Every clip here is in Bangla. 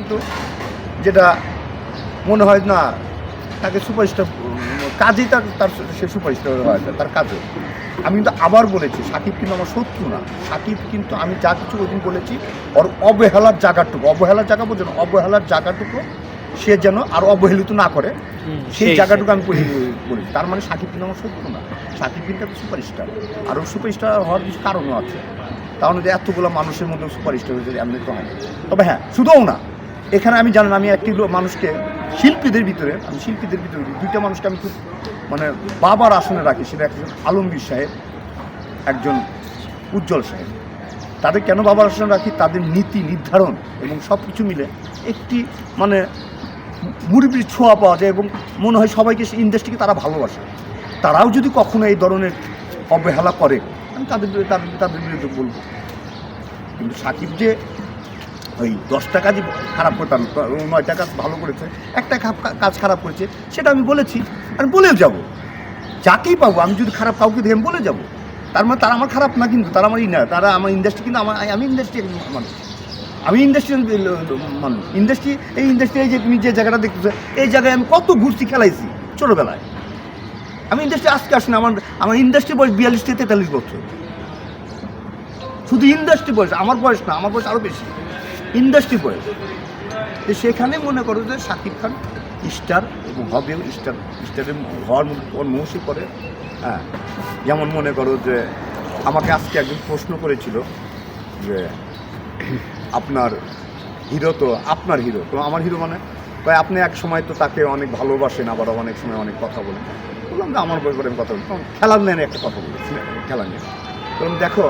কিন্তু যেটা মনে হয় না তাকে সুপারস্টার কাজেই তার সে সুপারস্টার হয় তার কাজে। আমি কিন্তু আবার বলেছি সাকিব কিন্তু আমার শত্রু না। সাকিব কিন্তু আমি যা কিছু ওই দিন বলেছি ওর অবহেলার জায়গাটুকু বোঝেন, অবহেলার জায়গাটুকু সে যেন আর অবহেলিত না করে সেই জায়গাটুকু আমি বলেছি। তার মানে সাকিব কিন্তু আমার শত্রু না। সাকিব কিন্তু একটা সুপারস্টার, আর ওর সুপারস্টার হওয়ার কিছু কারণও আছে। তাহলে যে এতগুলো মানুষের মধ্যে সুপারস্টার হয়েছে এমনি তো হয়। তবে হ্যাঁ, শুধুও না, এখানে আমি জানেন আমি একটি মানুষকে শিল্পীদের ভিতরে দুইটা মানুষকে আমি খুব মানে বাবার আসনে রাখি। সেটা একজন আলমগীর সাহেব, একজন উজ্জ্বল সাহেব। তাদের কেন বাবার আসনে রাখি? তাদের নীতি নির্ধারণ এবং সব কিছু মিলে একটি মানে মুরব্বির ছোঁয়া পাওয়া যায় এবং মনে হয় সবাইকে ইন্ডাস্ট্রিকে তারা ভালোবাসে। তারাও যদি কখনো এই ধরনের অবহেলা করে আমি তাদের বিরুদ্ধে বলবো। কিন্তু সাকিব যে ওই 10টা কাজই খারাপ করতাম, 9টা কাজ ভালো করেছে, একটা কাজ খারাপ করেছে, সেটা আমি বলেছি। আমি বলেও যাব, যাকেই পাবো আমি যদি খারাপ কাউকে দেখে আমি বলে যাবো। তার মানে তারা আমার খারাপ না, কিন্তু তারা আমারই না, তারা আমার ইন্ডাস্ট্রি। কিন্তু আমি ইন্ডাস্ট্রি মানুষ, আমি ইন্ডাস্ট্রি মানুষ। এই ইন্ডাস্ট্রি যে তুমি যে জায়গাটা দেখতেছো, এই জায়গায় আমি কত ঘুরছি, খেলাইছি ছোটোবেলায়। আমি ইন্ডাস্ট্রি আজকে আসি না, আমার ইন্ডাস্ট্রি বয়স 42 থেকে 43 বছর। শুধু ইন্ডাস্ট্রি বয়স, আমার বয়স না, আমার বয়স আরও বেশি, ইন্ডাস্ট্রি বয়স। তো সেখানে মনে করো যে শাকিব খান স্টার এবং হবেও স্টারের হওয়ার মৌসি করে। হ্যাঁ, যেমন মনে করো যে আমাকে আজকে একজন প্রশ্ন করেছিল যে আপনার হিরো তো আপনার হিরো তো আমার হিরো মানে ভাই আপনি এক সময় তো তাকে অনেক ভালোবাসেন, আবার অনেক সময় অনেক কথা বলেন। বললাম যে আমার ব্যাপারে আমি কথা বলি, খেলার নিয়ে একটা কথা বলেছি, খেলা নিয়ে বললাম দেখো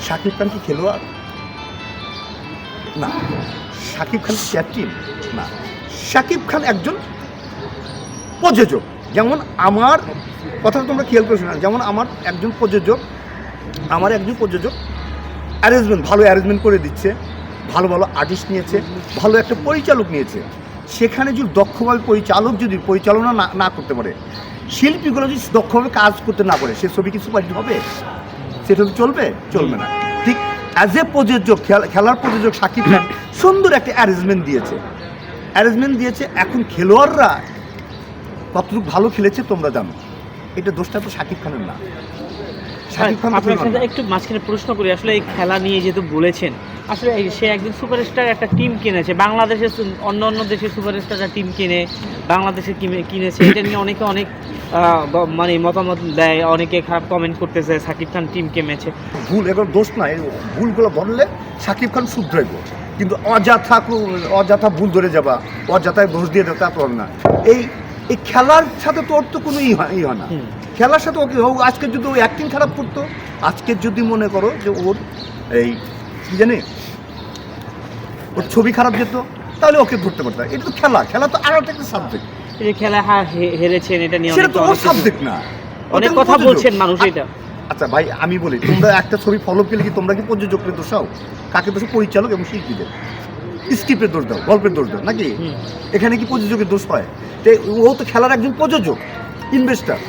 শাকিব খান কি খেলোয়াড়? না। শাকিব খান ক্যাপ্টেন? না। শাকিব খান একজন প্রযোজক। যেমন আমার কথাটা তোমরা খেয়াল করছো না, যেমন আমার একজন প্রযোজক ভালো অ্যারেঞ্জমেন্ট করে দিচ্ছে, ভালো আর্টিস্ট নিয়েছে, ভালো একটা পরিচালক নিয়েছে। সেখানে যদি দক্ষভাবে পরিচালক যদি পরিচালনা না করতে পারে, শিল্পীগুলো যদি দক্ষভাবে কাজ করতে না পারে, সে ছবি কি সুপারহিট হবে? সেটা তো চলবে না। ঠিক অ্যাজ এ প্রযোজক, খেলার প্রযোজক শাকিব খান সুন্দর একটা অ্যারেঞ্জমেন্ট দিয়েছে। এখন খেলোয়াড়রা কতটুকু ভালো খেলেছে তোমরা জানো, এটা দোষটা তো শাকিব খানের না। শাকিব খান একটু মাঝখানে প্রশ্ন করি, আসলে এই খেলা নিয়ে যেহেতু বলেছেন, আসলে সে একজন সুপারস্টার একটা টিম কিনেছে, বাংলাদেশের অন্য দেশের সুপারস্টাররা টিম কিনে বাংলাদেশে কিনেছে, এটা নিয়ে অনেকে অনেক মানে মতামত দেয়, অনেকে খারাপ কমেন্ট করতেছে শাকিব খান টিম কিনেছে। ভুল, এবার দোষ না, এই ভুলগুলো ধরলে শাকিব খান শুধরাইব, কিন্তু অযথা ভুল ধরে যাবা, অযথায় দোষ দিয়ে দেওয়া তারপর না। এই খেলার সাথে তো ওর তো কোনো হয় না। খেলার সাথে ওকে আজকে যদি ও অ্যাক্টিং খারাপ করতো, আজকে যদি মনে করো যে ওর এই কী জানি ওর ছবি খারাপ যেত, তাহলে ওকে ধরতে পারতো। এটা তো খেলা তো আরও একটা সাবজেক্ট। এই যে খেলা হেরেছেন, এটা নিয়ে সেটা তো ওর সাবজেক্ট না, অনেক কথা বলছেন মানুষ এটা। আচ্ছা ভাই আমি বলি, তোমরা একটা ছবি ফলো পেলে কি তোমরা কি প্রযোজকের দোষাও? কাকে দোষ? পরিচালক এবং শিল্পীদের। স্ক্রিপ্টের দোষ দাও, গল্পের দোষ দাও নাকি? এখানে কি প্রযোজকের দোষ হয়? ও তো খেলার একজন প্রযোজক, ইনভেস্টার।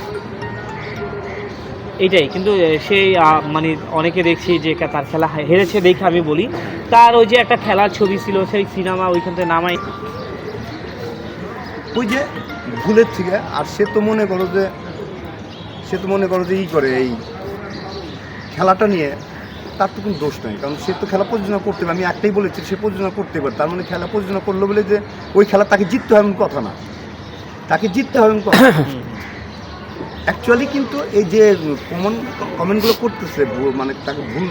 এইটাই কিন্তু সেই মানে অনেকে দেখছি যে তার খেলা হেরেছে দেখে আমি বলি, তার ওই যে একটা খেলার ছবি ছিল, সেই সিনেমা ওইখান থেকে নামাই, ওই যে ভুলের থেকে। আর সে তো মনে করো যে করে এই খেলাটা নিয়ে তার তো কোনো দোষ নেই, কারণ সে তো খেলা প্রযোজনা করতে পারে। আমি একটাই বলেছি, সে প্রযোজনা করতে পারে, তার মানে খেলা প্রযোজনা করলো বলে যে ওই খেলা তাকে জিততে হবে কথা না, তাকে জিততে হবে কথা। অ্যাকচুয়ালি কিন্তু এই যে কমেন্টগুলো করতেছে, মানে তাকে ভুল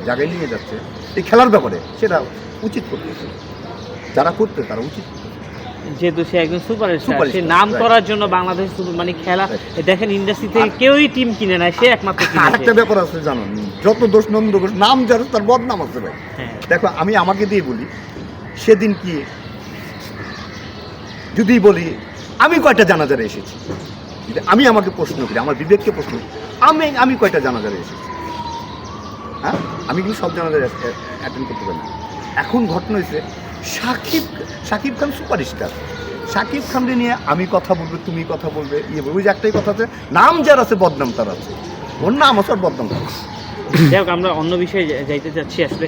জায়গায় নিয়ে যাচ্ছে এই খেলার ব্যাপারে, সেটা উচিত করতেছে, যারা করতে তারা উচিত। যেহেতু সে একজন সুপারস্টার, সে নাম করার জন্য বাংলাদেশ মানে খেলা দেখেন ইন্ডাস্ট্রি থেকে কেউই টিম কিনে নেয়, সে একমাত্র। আরেকটা ব্যাপার আছে জানো, যত দোষ নন্দ ঘোষ নাম যার তার বদনাম আছে ভাই। দেখো আমি আমাকে দিয়ে বলি, সেদিন কি যদি বলি আমি কয়টা জানাজারে এসেছি, আমি আমাকে প্রশ্ন করি, আমার বিবেককে প্রশ্ন করি, আমি কয়টা জানাজারে এসেছি? হ্যাঁ, আমি কিন্তু সব জানাজারে অ্যাটেন্ড করতে পারি না। এখন ঘটনা হয়েছে শাকিব খান সুপারস্টার, শাকিব খানকে নিয়ে আমি কথা বলবো, তুমি কথা বলবে, ওই যে একটাই কথা আছে, নাম যার আছে বদনাম তার আছে, ওর নাম আছে আর বদনাম। যাই হোক, আমরা অন্য বিষয়ে যাইতে চাচ্ছি আসলে।